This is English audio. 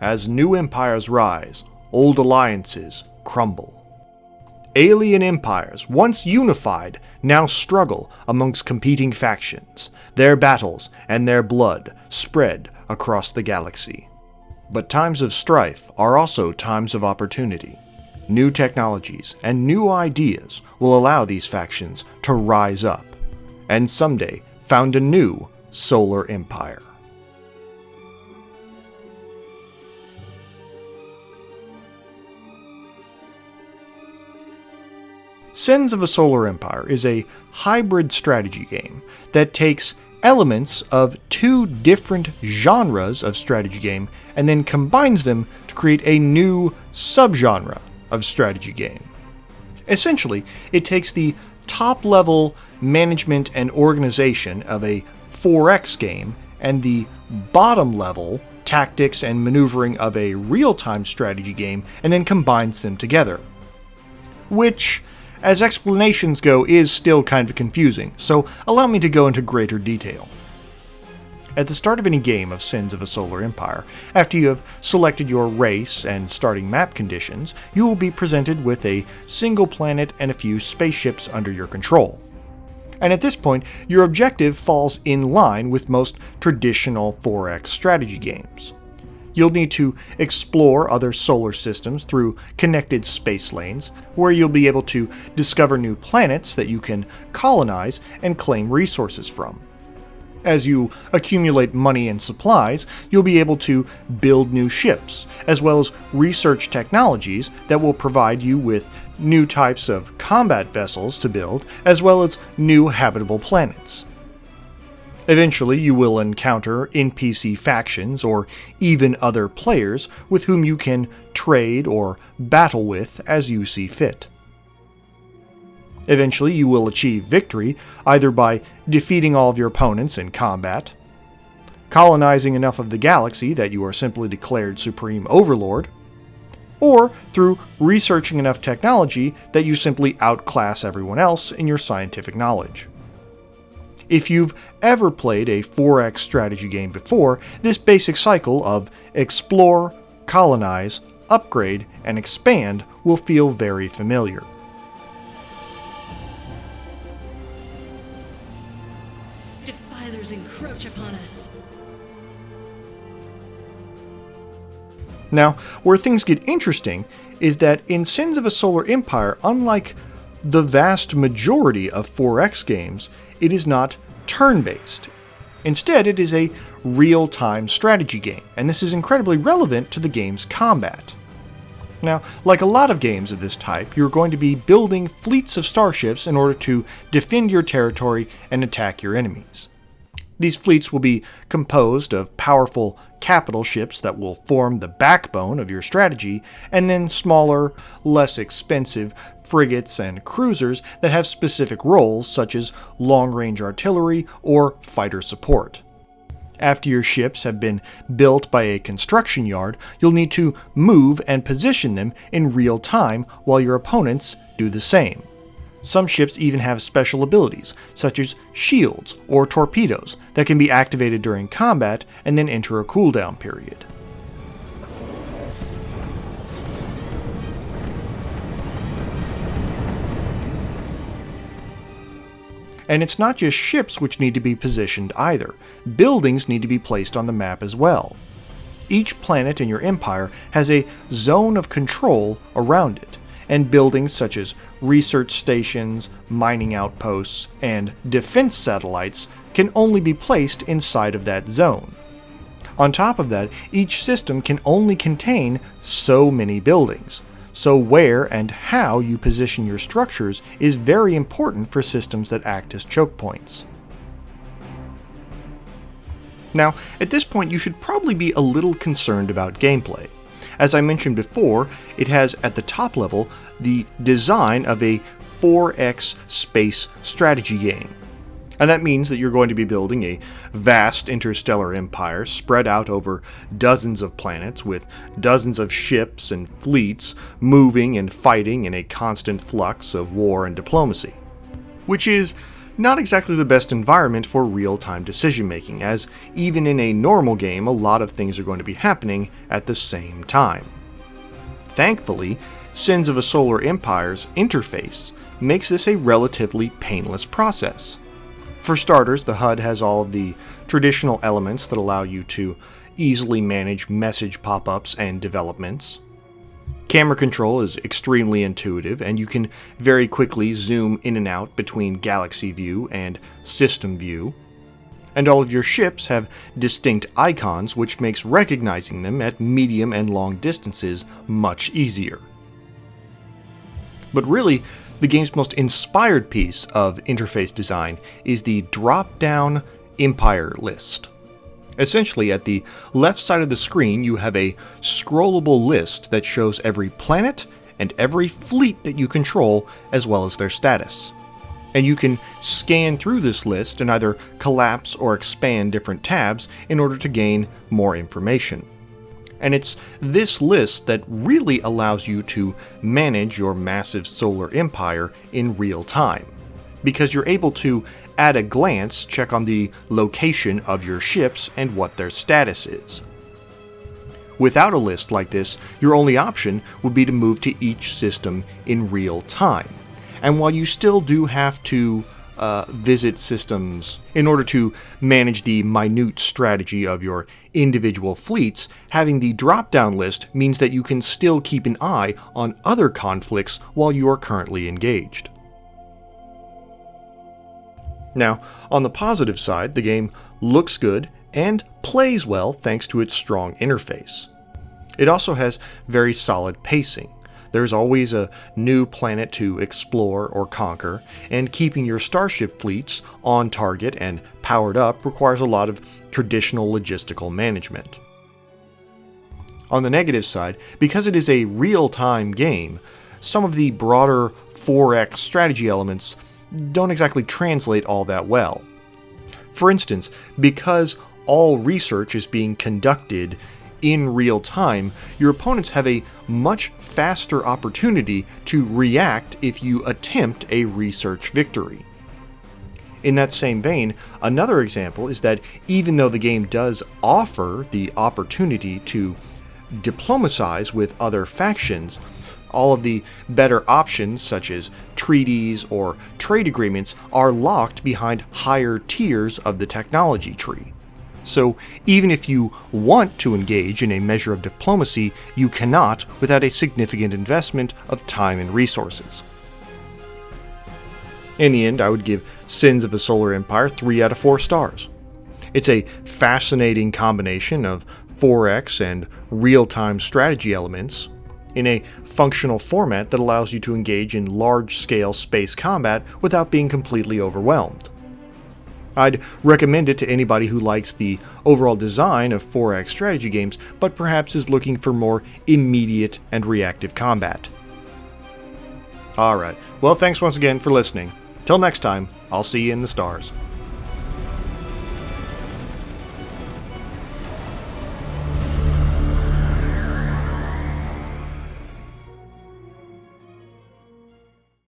As new empires rise, old alliances crumble. Alien empires, once unified, now struggle amongst competing factions. Their battles and their blood spread across the galaxy. But times of strife are also times of opportunity. New technologies and new ideas will allow these factions to rise up, and someday found a new solar empire. Sins of a Solar Empire is a hybrid strategy game that takes elements of two different genres of strategy game and then combines them to create a new subgenre of strategy game. Essentially, it takes the top-level management and organization of a 4X game and the bottom-level tactics and maneuvering of a real-time strategy game and then combines them together. Which, as explanations go, is still kind of confusing, so allow me to go into greater detail. At the start of any game of Sins of a Solar Empire, after you have selected your race and starting map conditions, you will be presented with a single planet and a few spaceships under your control. And at this point, your objective falls in line with most traditional 4X strategy games. You'll need to explore other solar systems through connected space lanes, where you'll be able to discover new planets that you can colonize and claim resources from. As you accumulate money and supplies, you'll be able to build new ships, as well as research technologies that will provide you with new types of combat vessels to build, as well as new habitable planets. Eventually, you will encounter NPC factions or even other players with whom you can trade or battle with as you see fit. Eventually, you will achieve victory either by defeating all of your opponents in combat, colonizing enough of the galaxy that you are simply declared supreme overlord, or through researching enough technology that you simply outclass everyone else in your scientific knowledge. If you've ever played a 4X strategy game before, this basic cycle of explore, colonize, upgrade, and expand will feel very familiar. Defilers encroach upon us. Now, where things get interesting is that in Sins of a Solar Empire, unlike the vast majority of 4X games, it is not turn-based. Instead, it is a real-time strategy game, and this is incredibly relevant to the game's combat. Now, like a lot of games of this type, you're going to be building fleets of starships in order to defend your territory and attack your enemies. These fleets will be composed of powerful capital ships that will form the backbone of your strategy, and then smaller, less expensive frigates and cruisers that have specific roles such as long-range artillery or fighter support. After your ships have been built by a construction yard, you'll need to move and position them in real time while your opponents do the same. Some ships even have special abilities, such as shields or torpedoes, that can be activated during combat and then enter a cooldown period. And it's not just ships which need to be positioned either. Buildings need to be placed on the map as well. Each planet in your empire has a zone of control around it, and buildings such as research stations, mining outposts, and defense satellites can only be placed inside of that zone. On top of that, each system can only contain so many buildings. So where and how you position your structures is very important for systems that act as choke points. Now, at this point you should probably be a little concerned about gameplay. As I mentioned before, it has at the top level the design of a 4X space strategy game. And that means that you're going to be building a vast interstellar empire spread out over dozens of planets with dozens of ships and fleets moving and fighting in a constant flux of war and diplomacy. Which is not exactly the best environment for real-time decision making, as even in a normal game, a lot of things are going to be happening at the same time. Thankfully, Sins of a Solar Empire's interface makes this a relatively painless process. For starters, the HUD has all of the traditional elements that allow you to easily manage message pop-ups and developments. Camera control is extremely intuitive, and you can very quickly zoom in and out between Galaxy View and System View. And all of your ships have distinct icons, which makes recognizing them at medium and long distances much easier. But really, the game's most inspired piece of interface design is the drop-down Empire list. Essentially, at the left side of the screen, you have a scrollable list that shows every planet and every fleet that you control, as well as their status. And you can scan through this list and either collapse or expand different tabs in order to gain more information. And it's this list that really allows you to manage your massive solar empire in real time, because you're able to, at a glance, check on the location of your ships and what their status is. Without a list like this, your only option would be to move to each system in real time. And while you still do have to visit systems in order to manage the minute strategy of your individual fleets, having the drop-down list means that you can still keep an eye on other conflicts while you are currently engaged. Now, on the positive side, the game looks good and plays well thanks to its strong interface. It also has very solid pacing. There's always a new planet to explore or conquer, and keeping your starship fleets on target and powered up requires a lot of traditional logistical management. On the negative side, because it is a real-time game, some of the broader 4X strategy elements don't exactly translate all that well. For instance, because all research is being conducted in real time, your opponents have a much faster opportunity to react if you attempt a research victory. In that same vein, another example is that even though the game does offer the opportunity to diplomatize with other factions, all of the better options, such as treaties or trade agreements, are locked behind higher tiers of the technology tree. So even if you want to engage in a measure of diplomacy, you cannot without a significant investment of time and resources. In the end, I would give Sins of a Solar Empire 3 out of 4 stars. It's a fascinating combination of 4X and real-time strategy elements in a functional format that allows you to engage in large-scale space combat without being completely overwhelmed. I'd recommend it to anybody who likes the overall design of 4X strategy games, but perhaps is looking for more immediate and reactive combat. Alright, well thanks once again for listening. Till next time, I'll see you in the stars.